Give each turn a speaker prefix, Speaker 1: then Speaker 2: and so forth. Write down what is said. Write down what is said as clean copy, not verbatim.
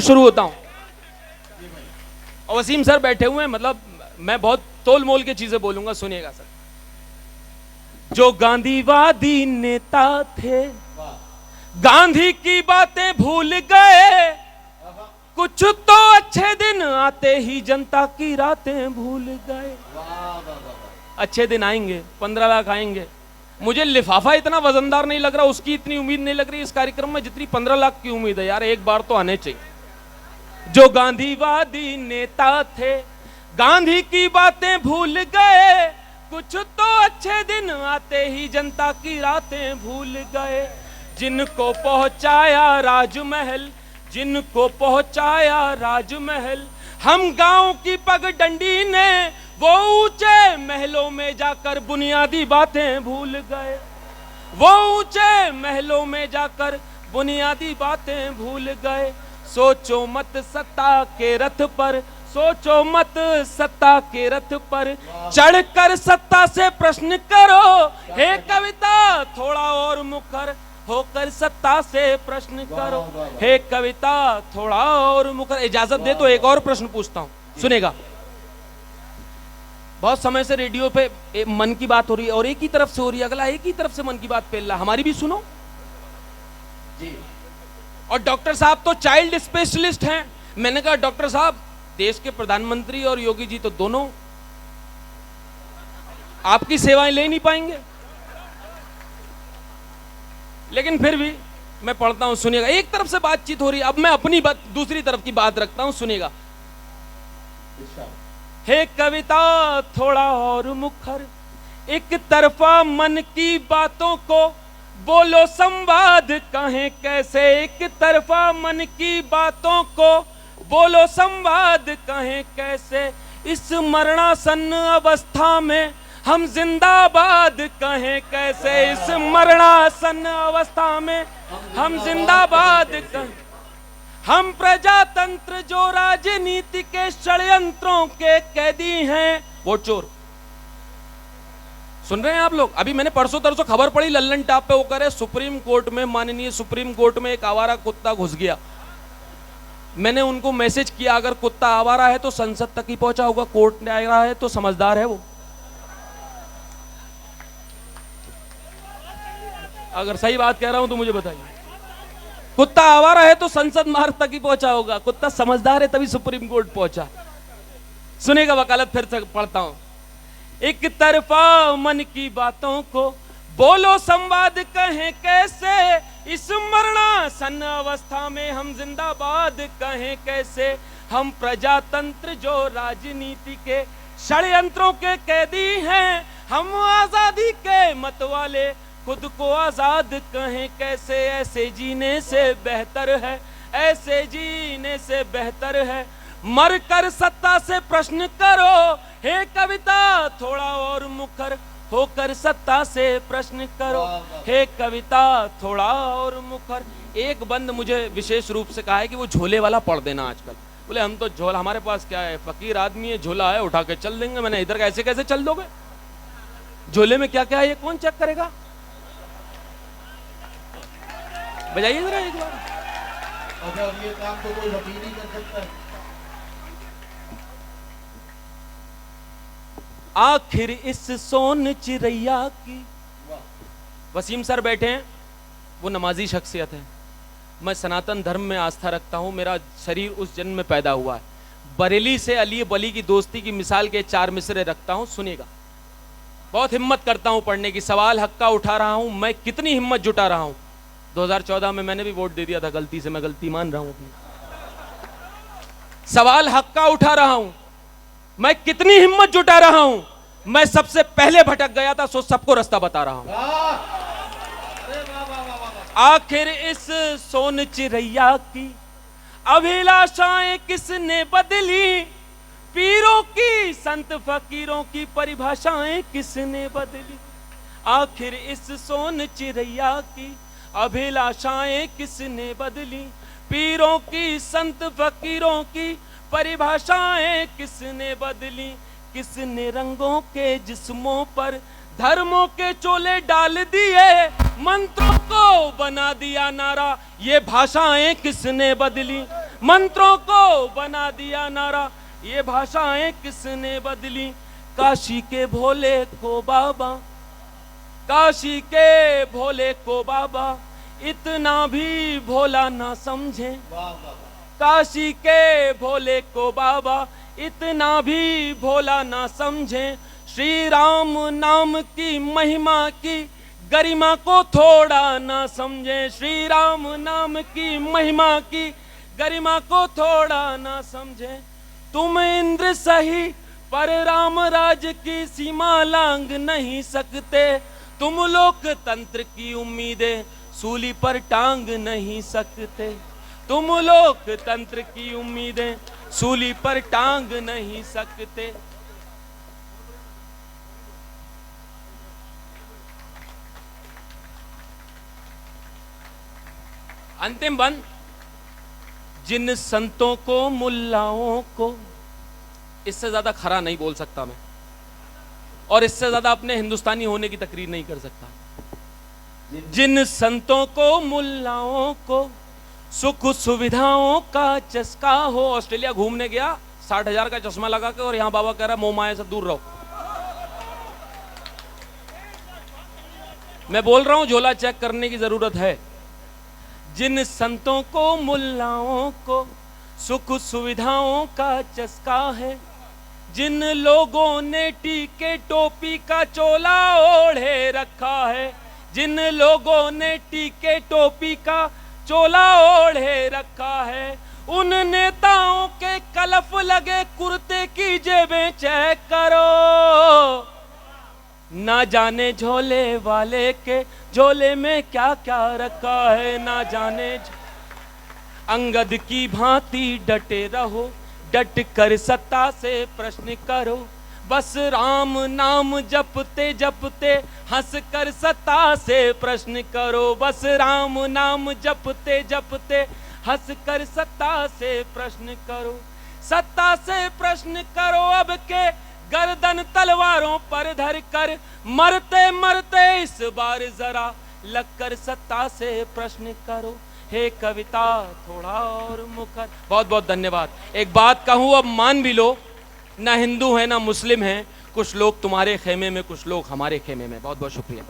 Speaker 1: शुरू होता हूं। और वसीम सर बैठे हुए हैं, मतलब मैं बहुत तोल मोल के चीजें बोलूंगा, सुनिएगा सर। जो गांधीवादी नेता थे गांधी की बातें भूल गए, कुछ तो अच्छे दिन आते ही जनता की रातें भूल गए। अच्छे दिन आएंगे, 15 लाख आएंगे। मुझे लिफाफा इतना वजनदार नहीं लग रहा, उसकी इतनी उम्मीद नहीं लग रही इस कार्यक्रम में जितनी 15 लाख की उम्मीद है। यार एक बार तो आने चाहिए। जो गांधीवादी नेता थे गांधी की बातें भूल गए, कुछ तो अच्छे दिन आते ही जनता की रातें भूल गए। जिनको पहुंचाया राजमहल, जिनको पहुंचाया राजमहल, हम गांव की पगडंडी ने वो ऊंचे महलों में जाकर बुनियादी बातें भूल गए। वो ऊंचे महलों में जाकर बुनियादी बातें भूल गए। सोचो मत सत्ता के रथ पर, सोचो मत सत्ता के रथ पर, चढ़कर सत्ता से प्रश्न करो। हे कविता थोड़ा और मुखर होकर सत्ता से प्रश्न करो। हे कविता थोड़ा और मुखर। इजाजत दे तो एक और प्रश्न पूछता हूं, सुनेगा। बहुत समय से रेडियो पे मन की बात हो रही है और एक ही तरफ से हो रही है, अगला एक ही तरफ से मन की बात फैल रहा, हमारी भी सुनो जी। और डॉक्टर साहब तो चाइल्ड स्पेशलिस्ट हैं। मैंने कहा डॉक्टर साहब, देश के प्रधानमंत्री और योगी जी तो दोनों आपकी सेवाएं ले नहीं पाएंगे, लेकिन फिर भी मैं पढ़ता हूं, सुनिएगा। एक तरफ से बातचीत हो रही है, अब मैं अपनी बात दूसरी तरफ की बात रखता हूं, सुनिएगा। हे कविता थोड़ा और मुखर, एक तरफा मन की बातों को बोलो संवाद कहें कैसे। एक तरफा मन की बातों को बोलो संवाद कहें कैसे। इस मरणासन्न अवस्था में हम जिंदाबाद कहें कैसे। इस मरणासन्न अवस्था में हम जिंदाबाद कहें। हम प्रजातंत्र जो राजनीति के षड्यंत्रों के कैदी हैं। वोट चोर सुन रहे हैं आप लोग? अभी मैंने परसों तरसों खबर पड़ी, लल्लन टाप पे होकर है, सुप्रीम कोर्ट में, माननीय सुप्रीम कोर्ट में एक आवारा कुत्ता घुस गया। मैंने उनको मैसेज किया, अगर कुत्ता आवारा है तो संसद तक ही पहुंचा होगा, कोर्ट में आया है तो समझदार है वो। अगर सही बात कह रहा हूं तो मुझे बताइए। कुत्ता आवारा है तो संसद मार्ग तक ही पहुंचा होगा, कुत्ता समझदार है तभी सुप्रीम कोर्ट पहुंचा। सुनेगा वकालत फिर से पढ़ता हूं। एक तरफा मन की बातों को बोलो संवाद कहें कैसे। इस मरणासन्न अवस्था में हम जिंदाबाद कहें कैसे। हम प्रजातंत्र जो राजनीति के षड्यंत्रों के कैदी हैं। हम आजादी के मत वाले खुद को आजाद कहें कैसे। ऐसे जीने से बेहतर है, ऐसे जीने से बेहतर है मरकर सत्ता से प्रश्न करो। हे कविता थोड़ा और मुखर होकर सत्ता से प्रश्न करो। हे कविता थोड़ा और मुखर। एक बंद मुझे विशेष रूप से कहा है कि वो झोले वाला पढ़ देना आजकल। बोले हम तो झोला, हमारे पास क्या है, फकीर आदमी है, झोला है, उठा के चल देंगे। मैंने इधर कैसे कैसे चल दोगे, झोले में क्या क्या है ये कौन चेक करेगा? बजाइए जरा एक बार।
Speaker 2: अच्छा, ये काम तो कोई वकील ही कर सकता है।
Speaker 1: आखिर इस सोन चिरैया की। वसीम सर बैठे हैं, वो नमाजी शख्सियत है। मैं सनातन धर्म में आस्था रखता हूं, मेरा शरीर उस जन्म में पैदा हुआ है। बरेली से अली बली की दोस्ती की मिसाल के 4 मिसरे रखता हूं, सुनिएगा। बहुत हिम्मत करता हूं पढ़ने की, सवाल हक का उठा रहा हूं। मैं कितनी हिम्मत जुटा रहा हूं। 2014 में मैंने भी वोट दे दिया था गलती से, मैं गलती मान रहा हूं अपनी। सवाल हक का उठा रहा हूं, मैं कितनी हिम्मत जुटा रहा हूं। मैं सबसे पहले भटक गया था, सो सबको रास्ता बता रहा हूं। आखिर इस सोन चिरैया की अभिलाषाएं किसने बदली। पीरों की संत फकीरों की परिभाषाएं किसने बदली। आखिर इस सोन चिरैया की अभिलाषाएं किसने बदली। पीरों की संत फकीरों की परिभाषाएं किसने बदली। किसने रंगों के जिस्मों पर धर्मों के चोले डाल दिए। मंत्रों को बना दिया नारा, ये भाषाएं किसने बदली। मंत्रों को बना दिया नारा, ये भाषाएं किसने बदली। काशी के भोले को बाबा, काशी के भोले को बाबा, इतना भी भोला ना समझे।
Speaker 2: वाह वाह।
Speaker 1: काशी के भोले को बाबा, इतना भी भोला ना समझे। श्री राम नाम की महिमा की गरिमा को थोड़ा ना समझे। श्री राम नाम की महिमा की गरिमा को थोड़ा ना समझे। तुम इंद्र सही पर राम राज की सीमा लांग नहीं सकते। तुम लोकतंत्र की उम्मीदें सूली पर टांग नहीं सकते। तुम लोकतंत्र की उम्मीदें सूली पर टांग नहीं सकते। अंतिम बंद। जिन संतों को, मुल्लाओं को, इससे ज्यादा खरा नहीं बोल सकता मैं, और इससे ज्यादा अपने हिंदुस्तानी होने की तकरीर नहीं कर सकता। जिन संतों को, मुल्लाओं को सुख सुविधाओं का चस्का हो। ऑस्ट्रेलिया घूमने गया 60,000 का चश्मा लगा के, और यहां बाबा कह रहा मोह माया से दूर रहो। मैं बोल रहा हूं झोला चेक करने की जरूरत है। जिन संतों को, मुल्लाओं को सुख सुविधाओं का चस्का है। जिन लोगों ने टीके टोपी का चोला ओढ़े रखा है। जिन लोगों ने टीके टोपी का चोला ओढ़े रखा है। उन नेताओं के कलफ लगे कुर्ते की जेबें चेक करो। ना जाने झोले वाले के झोले में क्या क्या रखा है। ना जाने अंगद की भांति डटे रहो, डट कर सत्ता से प्रश्न करो। बस राम नाम जपते जपते हंस कर सत्ता से प्रश्न करो। बस राम नाम जपते जपते हंस कर सत्ता से प्रश्न करो। सत्ता से प्रश्न करो अब के गर्दन तलवारों पर धर कर। मरते मरते इस बार जरा लगकर सत्ता से प्रश्न करो। हे कविता थोड़ा और मुखर। बहुत बहुत धन्यवाद। एक बात कहूँ, अब मान भी लो, ना हिंदू है ना मुस्लिम है, कुछ लोग तुम्हारे खेमे में, कुछ लोग हमारे खेमे में। बहुत बहुत शुक्रिया।